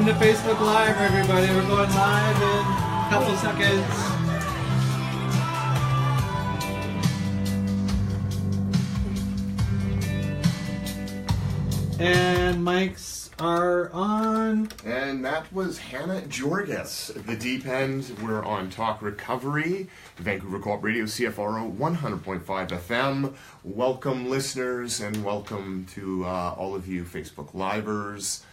to Facebook Live, everybody. We're going live in a couple seconds. And mics are on. And that was Hannah Jorgis, The Deep End. We're on Talk Recovery, Vancouver Co-op Radio, CFRO 100.5 FM. Welcome, listeners, and welcome to all of you Facebook Livers.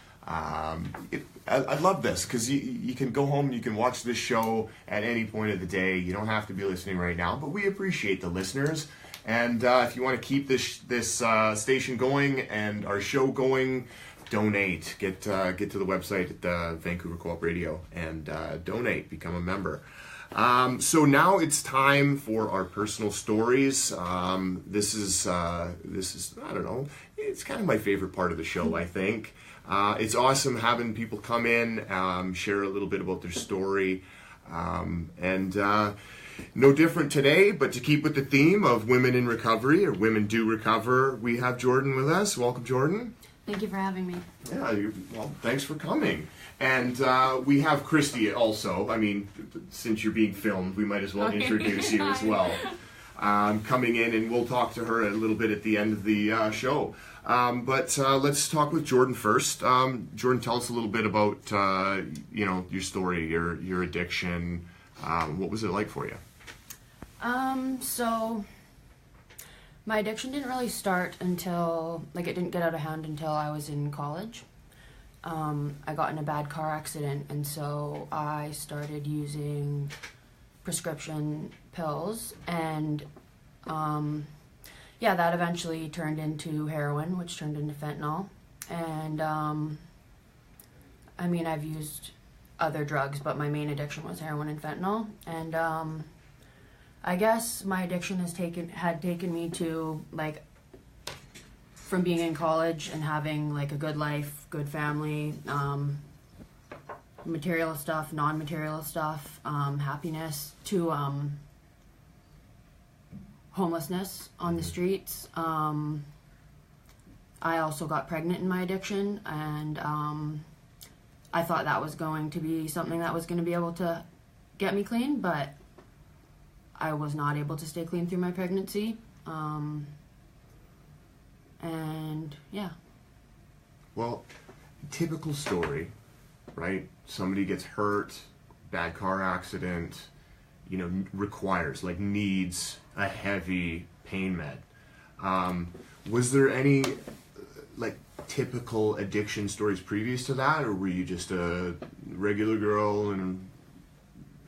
I love this because you can go home and you can watch this show at any point of the day. You don't have to be listening right now, but we appreciate the listeners. And if you want to keep this station going and our show going, donate. Get to the website at the Vancouver Co-op Radio and donate. Become a member. So now it's time for our personal stories. This is I don't know. It's kind of my favorite part of the show, I think. It's awesome having people come in, share a little bit about their story, and no different today, but to keep with the theme of women in recovery, or women do recover, we have Jordan with us. Welcome, Jordan. Thank you for having me. Yeah, well, thanks for coming. And we have Kristy also. I mean, since you're being filmed, we might as well introduce you as well. Coming in, and we'll talk to her a little bit at the end of the show. But let's talk with Jordan first. Jordan, tell us a little bit about your story, your addiction. What was it like for you? So my addiction didn't really start until, it didn't get out of hand until I was in college. I got in a bad car accident, and so I started using prescription pills, and that eventually turned into heroin, which turned into fentanyl. And I've used other drugs, but my main addiction was heroin and fentanyl. And I guess my addiction had taken me to, from being in college and having a good life, good family, material stuff, non-material stuff, happiness, to homelessness on the streets. I also got pregnant in my addiction, and I thought that was going to be something that was going to be able to get me clean, but I was not able to stay clean through my pregnancy. Well, typical story, right? Somebody gets hurt, bad car accident, needs a heavy pain med. Was there any, typical addiction stories previous to that, or were you just a regular girl and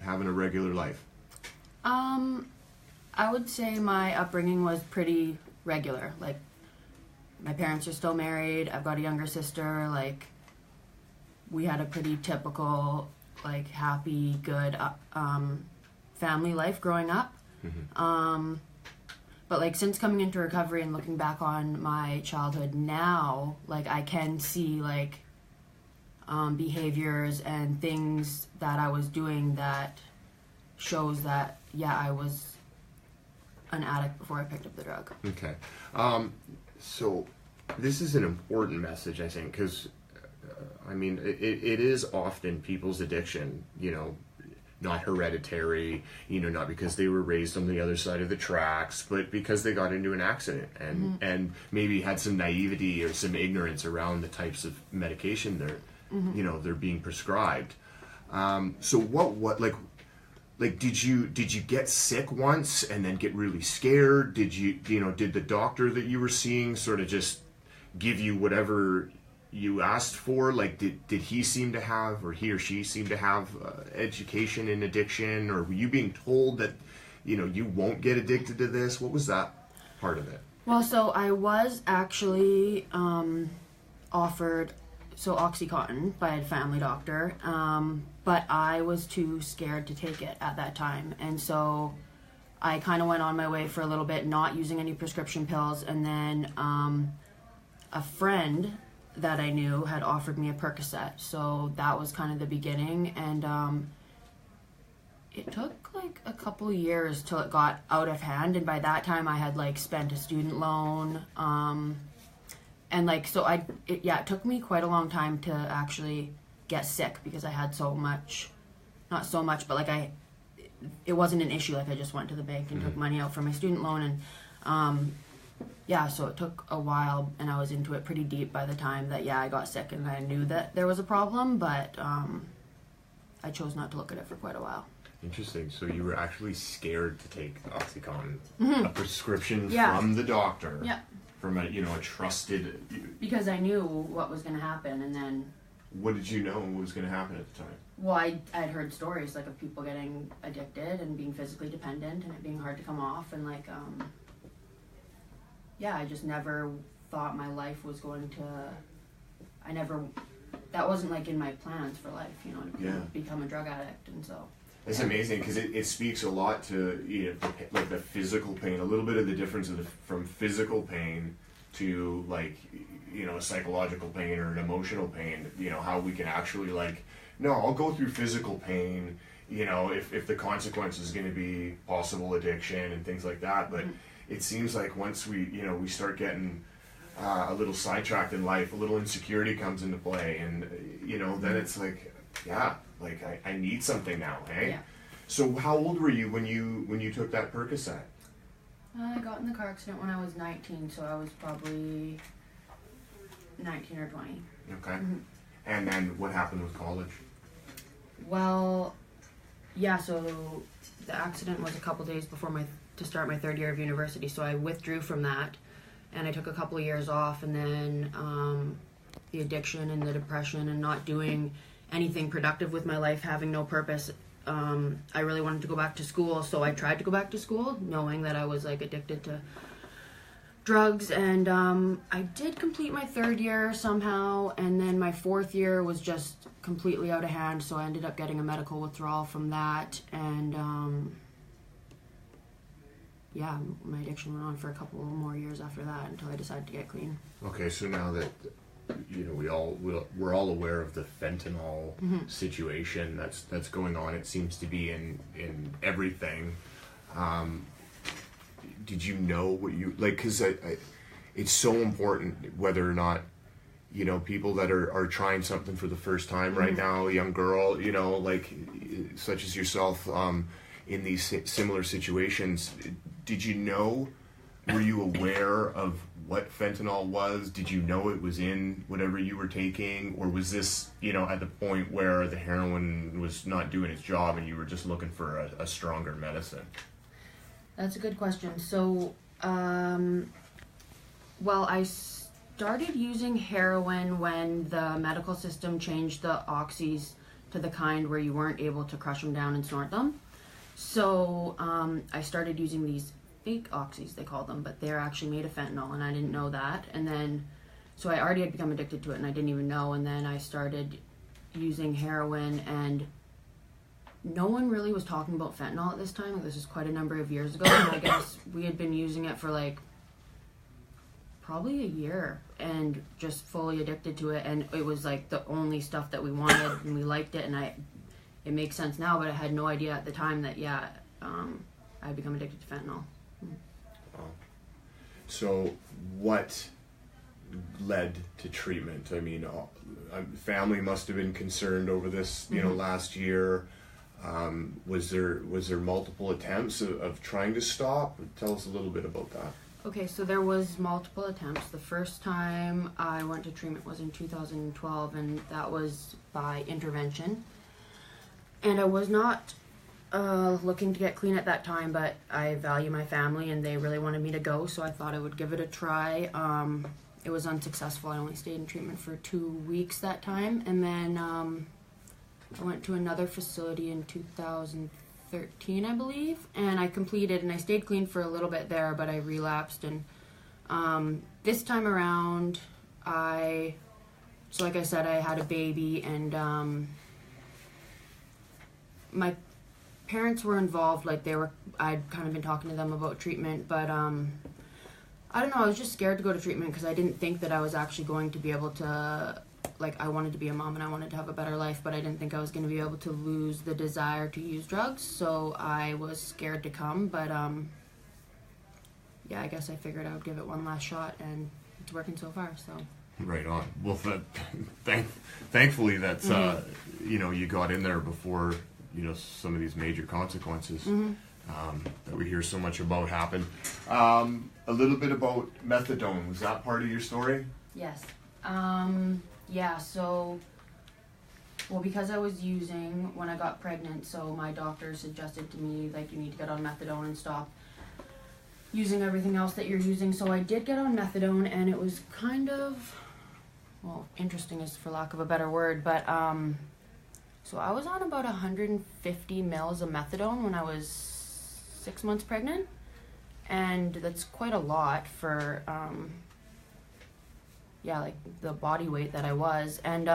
having a regular life? I would say my upbringing was pretty regular. My parents are still married. I've got a younger sister. We had a pretty typical, happy, good, family life growing up. Mm-hmm. But since coming into recovery and looking back on my childhood now, I can see behaviors and things that I was doing that shows that, I was an addict before I picked up the drug. Okay. So this is an important message, I think, because, it is often people's addiction, not hereditary, not because they were raised on the other side of the tracks, but because they got into an accident and, and maybe had some naivety or some ignorance around the types of medication they're being prescribed. So what did you get sick once and then get really scared? Did did the doctor that you were seeing sort of just give you whatever you asked for? Did he seem to have, or he or she seem to have education in addiction, or were you being told that you won't get addicted to this? What was that part of it? Well, so I was actually offered OxyContin by a family doctor, but I was too scared to take it at that time, and so I kind of went on my way for a little bit, not using any prescription pills, and then a friend that I knew had offered me a Percocet, so that was kind of the beginning, and it took a couple years till it got out of hand, and by that time I had spent a student loan, and it took me quite a long time to actually get sick because I had so much, not so much, but like it wasn't an issue. Like I just went to the bank and took money out for my student loan, and yeah, so it took a while, and I was into it pretty deep by the time that I got sick, and I knew that there was a problem, but I chose not to look at it for quite a while. Interesting. So you were actually scared to take OxyContin, Mm-hmm. a prescription Yeah. from the doctor, Yeah. from a a trusted. Because I knew what was going to happen, and then, What did you know was going to happen at the time? well, I'd heard stories like of people getting addicted and being physically dependent and it being hard to come off, and like I just never thought my life was going to. That wasn't like in my plans for life, to become a drug addict, and so. It's amazing because it speaks a lot to like the physical pain, a little bit of the difference from physical pain to like psychological pain or an emotional pain. How we can actually no, I'll go through physical pain. If the consequence is going to be possible addiction and things like that. But it seems like once we start getting a little sidetracked in life, a little insecurity comes into play, and then it's like, I need something now, hey? Yeah. So how old were you when you took that Percocet? I got in the car accident when I was 19, so I was probably 19 or 20. Okay. And then what happened with college? Well, so the accident was a couple days before to start my third year of university, so I withdrew from that, and I took a couple of years off, and then the addiction and the depression and not doing anything productive with my life, having no purpose. I really wanted to go back to school, so I tried to go back to school, knowing that I was addicted to drugs, and I did complete my third year somehow, and then my fourth year was just completely out of hand, so I ended up getting a medical withdrawal from that, and my addiction went on for a couple more years after that until I decided to get clean. Okay, so now that we're all aware of the fentanyl situation that's going on. It seems to be in everything. Did you know what you like? Because it's so important whether or not people that are trying something for the first time right now, a young girl, such as yourself, in these similar situations. Did you know? Were you aware of what fentanyl was? Did you know it was in whatever you were taking? Or was this, at the point where the heroin was not doing its job and you were just looking for a stronger medicine? That's a good question. So, I started using heroin when the medical system changed the oxys to the kind where you weren't able to crush them down and snort them. So, I started using these fake oxys, they call them, but they're actually made of fentanyl, and I didn't know that. And then, so I already had become addicted to it, and I didn't even know. And then I started using heroin, and no one really was talking about fentanyl at this time. This is quite a number of years ago, and I guess we had been using it for probably a year, and just fully addicted to it. And it was the only stuff that we wanted, and we liked it. And it makes sense now, but I had no idea at the time that I'd become addicted to fentanyl. So what led to treatment? I mean, family must have been concerned over this, last year. Was there multiple attempts of trying to stop? Tell us a little bit about that. Okay, so there was multiple attempts. The first time I went to treatment was in 2012, and that was by intervention. And I was not looking to get clean at that time, but I value my family and they really wanted me to go, so I thought I would give it a try. It was unsuccessful. I only stayed in treatment for 2 weeks that time, and then I went to another facility in 2013, I believe, and I completed, and I stayed clean for a little bit there, but I relapsed. And this time around, so like I said, I had a baby, and my parents were involved. I'd kind of been talking to them about treatment, but I don't know, I was just scared to go to treatment because I didn't think that I was actually going to be able to, I wanted to be a mom and I wanted to have a better life, but I didn't think I was going to be able to lose the desire to use drugs, so I was scared to come. But I guess I figured I would give it one last shot, and it's working so far. So Right on. Well, thankfully that's you got in there before some of these major consequences that we hear so much about happen. A little bit about methadone. Was that part of your story? Yes. Yeah. So, well, because I was using when I got pregnant, so my doctor suggested to me like you need to get on methadone and stop using everything else that you're using. So I did get on methadone, and it was kind of, well, interesting is for lack of a better word, but so I was on about 150 mils of methadone when I was 6 months pregnant, and that's quite a lot for like the body weight that I was, and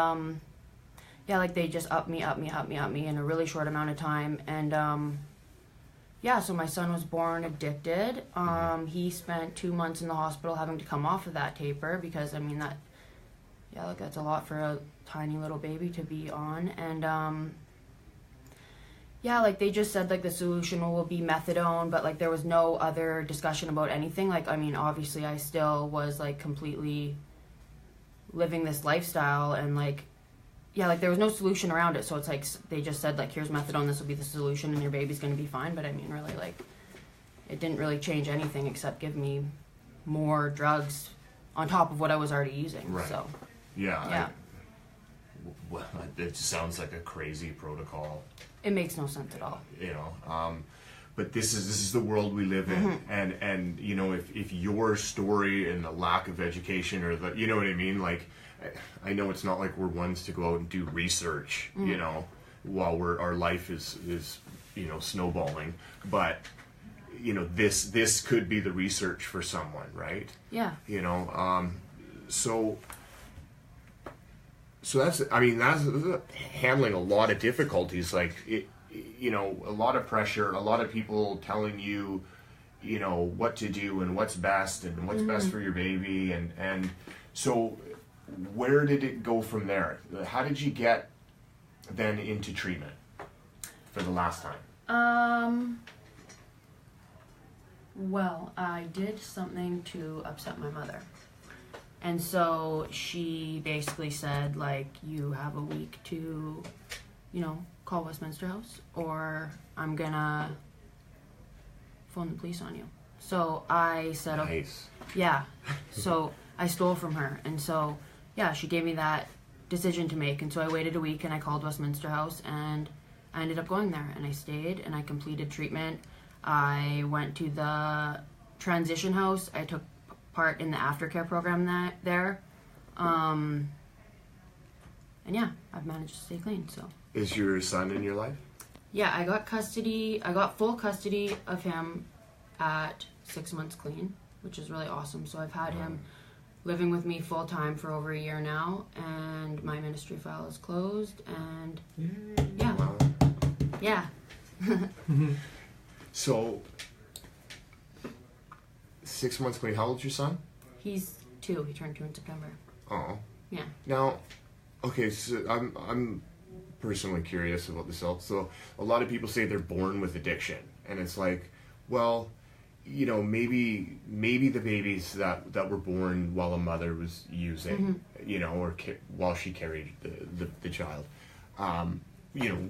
like they just upped me in a really short amount of time, and so my son was born addicted. He spent 2 months in the hospital having to come off of that taper because that's a lot for a tiny little baby to be on, and like they just said like the solution will be methadone, but like there was no other discussion about anything. Like, I mean, obviously I still was like completely living this lifestyle, and like there was no solution around it. So it's like they just said like, here's methadone, this will be the solution, and your baby's going to be fine. But I mean, really, like, it didn't really change anything except give me more drugs on top of what I was already using. Right. So yeah. Well, it sounds like a crazy protocol. It makes no sense at all. But this is the world we live in, and if your story and the lack of education or the what I mean, like, I know it's not like we're ones to go out and do research, while our life is snowballing, but this could be the research for someone, right? Yeah. So that's handling a lot of difficulties, like a lot of pressure, a lot of people telling you, what to do and what's best and what's best for your baby, and so where did it go from there? How did you get then into treatment for the last time? Well, I did something to upset my mother. And so she basically said, like, you have a week to, call Westminster House, or I'm gonna phone the police on you. So I said, nice. Yeah. So I stole from her. And so, she gave me that decision to make. And so I waited a week and I called Westminster House, and I ended up going there, and I stayed and I completed treatment. I went to the transition house. I took part in the aftercare program there, and I've managed to stay clean. So is your son in your life? Yeah, I got full custody of him at 6 months clean, which is really awesome. So I've had him living with me full time for over a year now, and my ministry file is closed, and yeah. So 6 months clean. How old's your son? He's 2. He turned 2 in September. Oh. Yeah. Now, okay, so I'm personally curious about this else. So a lot of people say they're born with addiction, and it's like, well, maybe the babies that were born while a mother was using, or while she carried the child,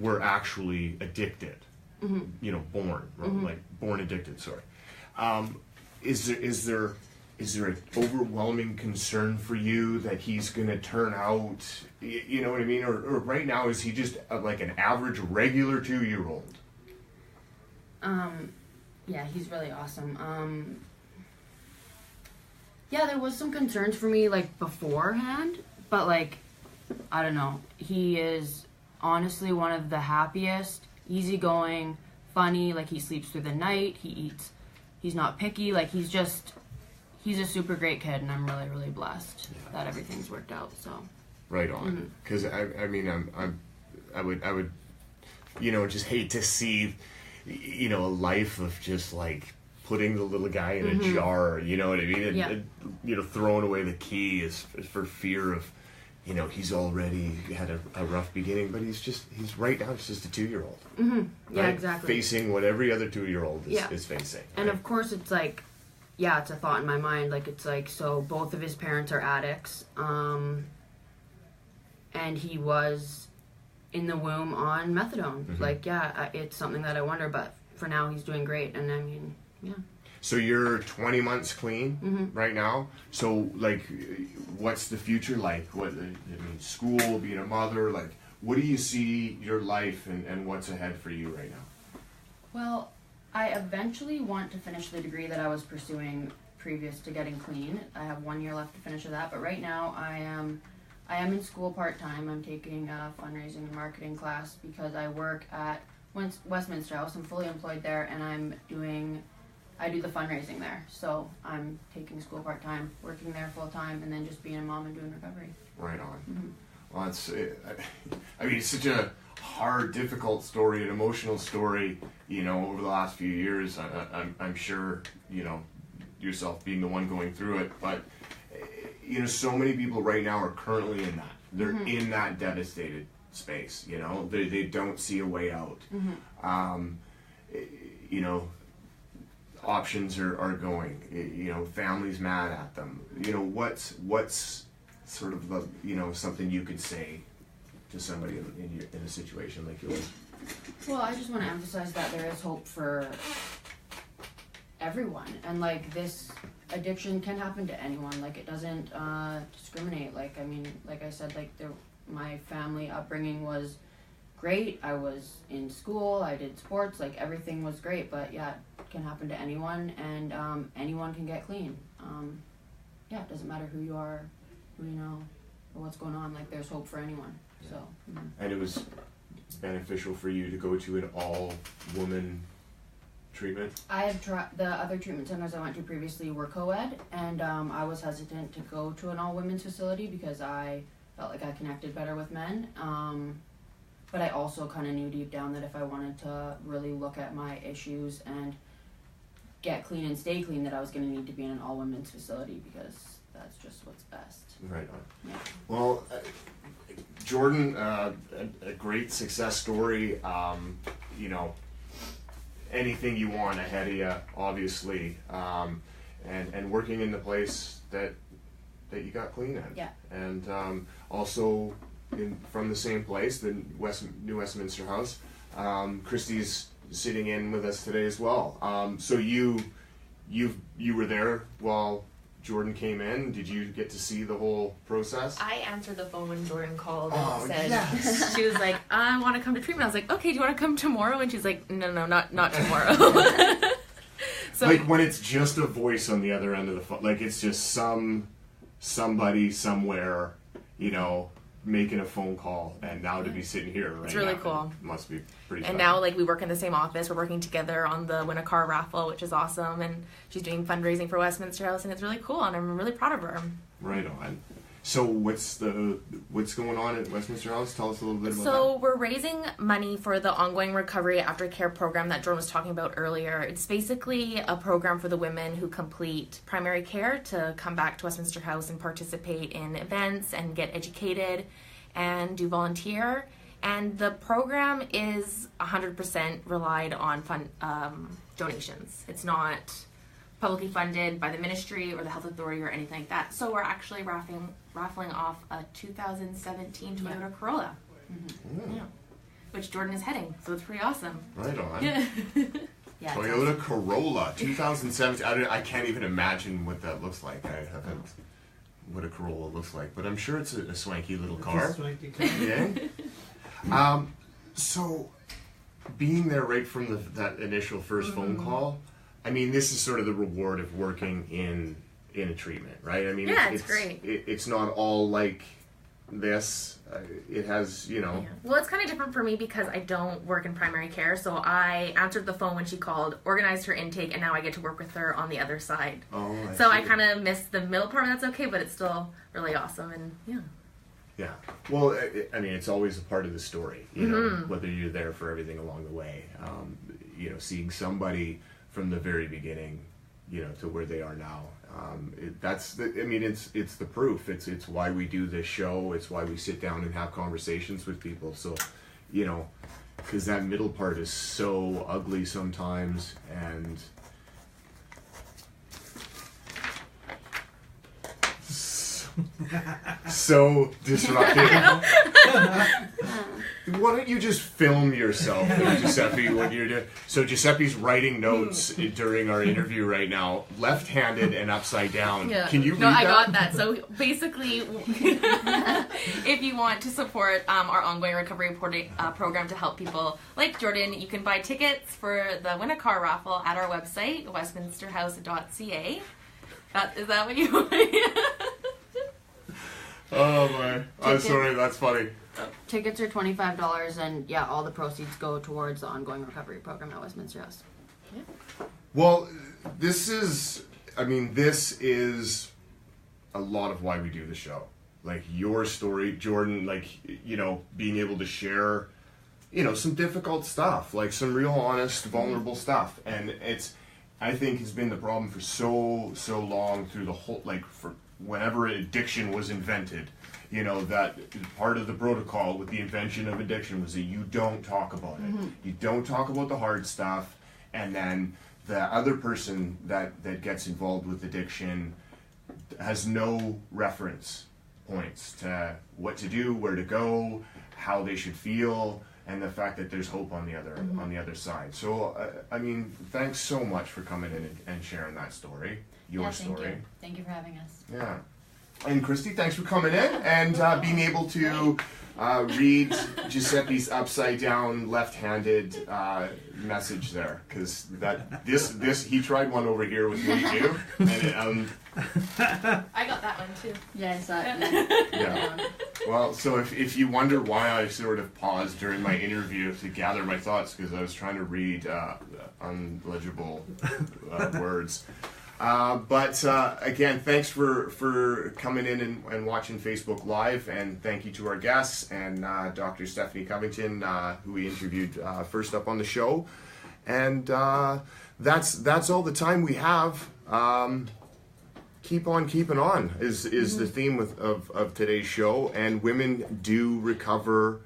were actually addicted, born addicted. Sorry. Is there an overwhelming concern for you that he's going to turn out, you know what I mean? Or right now, is he just like an average, regular 2-year-old? Yeah, he's really awesome. There was some concerns for me, like, beforehand, but, like, I don't know. He is honestly one of the happiest, easygoing, funny, like, he sleeps through the night, he eats. He's not picky, like, he's a super great kid, and I'm really, really blessed that everything's worked out, so. Right on. Because, I would, just hate to see, a life of just, like, putting the little guy in a jar, you know what I mean? And, throwing away the key is for fear of, he's already had a rough beginning, but he's right now, it's just a 2-year-old. Yeah, right? exactly. Facing what every other 2-year-old is facing. And of course, it's like, yeah, it's a thought in my mind. Like, it's like, so both of his parents are addicts, and he was in the womb on methadone. Mm-hmm. Like, yeah, it's something that I wonder, but for now he's doing great, and I mean, yeah. So you're 20 months clean right now. So, like, what's the future like? What, I mean, school, being a mother, like, what do you see your life and what's ahead for you right now? Well, I eventually want to finish the degree that I was pursuing previous to getting clean. I have 1 year left to finish that, but right now I am in school part-time. I'm taking a fundraising and marketing class because I work at Westminster House. I'm fully employed there, and I do the fundraising there. So I'm taking school part-time, working there full-time, and then just being a mom and doing recovery. Right on. Well, I mean, it's such a hard, difficult story, an emotional story, you know, over the last few years. I'm sure, you know, yourself being the one going through it, but, you know, so many people right now are currently in that. They're in that devastated space, you know. They don't see a way out. You know, options are going, you know, families mad at them. You know, what's sort of the, you know, something you could say to somebody in a situation like yours? Well, I just want to emphasize that there is hope for everyone, and like, this addiction can happen to anyone. Like, it doesn't discriminate. Like, I mean, like I said, like, my family upbringing was great. I was in school, I did sports, like, everything was great, but yeah, it can happen to anyone, and anyone can get clean. Yeah, it doesn't matter who you are, who you know, or what's going on. Like, there's hope for anyone. So. And it was beneficial for you to go to an all-woman treatment? I had tried, the other treatment centers I went to previously were co-ed, and I was hesitant to go to an all-women's facility because I felt like I connected better with men. But I also kind of knew deep down that if I wanted to really look at my issues and get clean and stay clean, that I was going to need to be in an all-women's facility, because that's just what's best. Right on. Yeah. Well, Jordan, a great success story. You know, anything you want ahead of you, obviously, and working in the place that you got clean in. Yeah. And also from the same place, the New Westminster House. Kristy's sitting in with us today as well. So you were there while Jordan came in. Did you get to see the whole process? I answered the phone when Jordan called and said, yes. She was like, I want to come to treatment. I was like, okay, do you want to come tomorrow? And she's like, no, not tomorrow. So, like, when it's just a voice on the other end of the phone, like, it's just somebody somewhere, you know, making a phone call, and now to be sitting here right now. It's really cool. Must be pretty And fun. now, like, we work in the same office. We're working together on the Win a Car raffle, which is awesome. And she's doing fundraising for Westminster House, and it's really cool. And I'm really proud of her. Right on. So what's going on at Westminster House? Tell us a little bit about that. So we're raising money for the ongoing recovery aftercare program that Jordan was talking about earlier. It's basically a program for the women who complete primary care to come back to Westminster House and participate in events and get educated and do volunteer. And the program is 100% relied on donations. It's not publicly funded by the ministry or the health authority or anything like that. So we're actually raffling off a 2017 Toyota Corolla, yeah, which Jordan is heading. So it's pretty awesome. Right on. Yeah. Yeah, Toyota Corolla, 2017. I can't even imagine what that looks like. I haven't what a Corolla looks like, but I'm sure it's a swanky little car. It's a swanky car. Yeah. So being there right from that initial first phone call, I mean, this is sort of the reward of working in a treatment, right? I mean, Yeah, it's great. It's not all like this. It has, you know. Yeah. Well, it's kind of different for me because I don't work in primary care, so I answered the phone when she called, organized her intake, and now I get to work with her on the other side. Oh, So see. I kind of missed the middle part, but that's okay, but it's still really awesome, and yeah. Yeah. Well, I mean, it's always a part of the story, you know, whether you're there for everything along the way. You know, seeing somebody from the very beginning, you know, to where they are now. It's the proof. It's why we do this show. It's why we sit down and have conversations with people. So, you know, because that middle part is so ugly sometimes, and so disruptive. Why don't you just film yourself, Giuseppe, when you're doing... So Giuseppe's writing notes during our interview right now, left-handed and upside down. Yeah. Can you read No, I that? got that. So basically, if you want to support our ongoing recovery program to help people like Jordan, you can buy tickets for the Win a Car raffle at our website, westminsterhouse.ca. Is that what you want? Oh my. I'm sorry, that's funny. Tickets are $25, and yeah, all the proceeds go towards the ongoing recovery program at Westminster House. Well, this is a lot of why we do the show. Like your story, Jordan, like, you know, being able to share, you know, some difficult stuff, like some real honest, vulnerable stuff. And I think it's been the problem for so long through the whole, like, for whenever addiction was invented. You know, that part of the protocol with the invention of addiction was that you don't talk about it. You don't talk about the hard stuff, and then the other person that gets involved with addiction has no reference points to what to do, where to go, how they should feel, and the fact that there's hope on the other side. So, I mean, thanks so much for coming in and sharing that story, your story. Thank you for having us. Yeah. And Kristy, thanks for coming in and being able to read Giuseppe's upside down left-handed message there, because this he tried one over here with me too, and I got that one too. Yeah, I saw it. yeah. Well, so if you wonder why I sort of paused during my interview to gather my thoughts, because I was trying to read unlegible words. But again, thanks for coming in and watching Facebook Live, and thank you to our guests and Dr. Stephanie Covington, who we interviewed first up on the show. And that's all the time we have. Keep on keeping on is the theme of today's show, and women do recover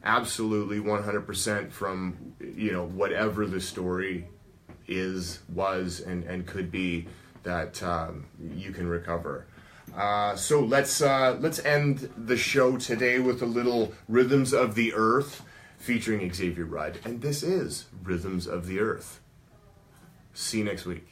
absolutely 100% from, you know, whatever the story was and could be that you can recover. So let's end the show today with a little Rhythms of the Earth featuring Xavier Rudd, and this is Rhythms of the Earth. See you next week.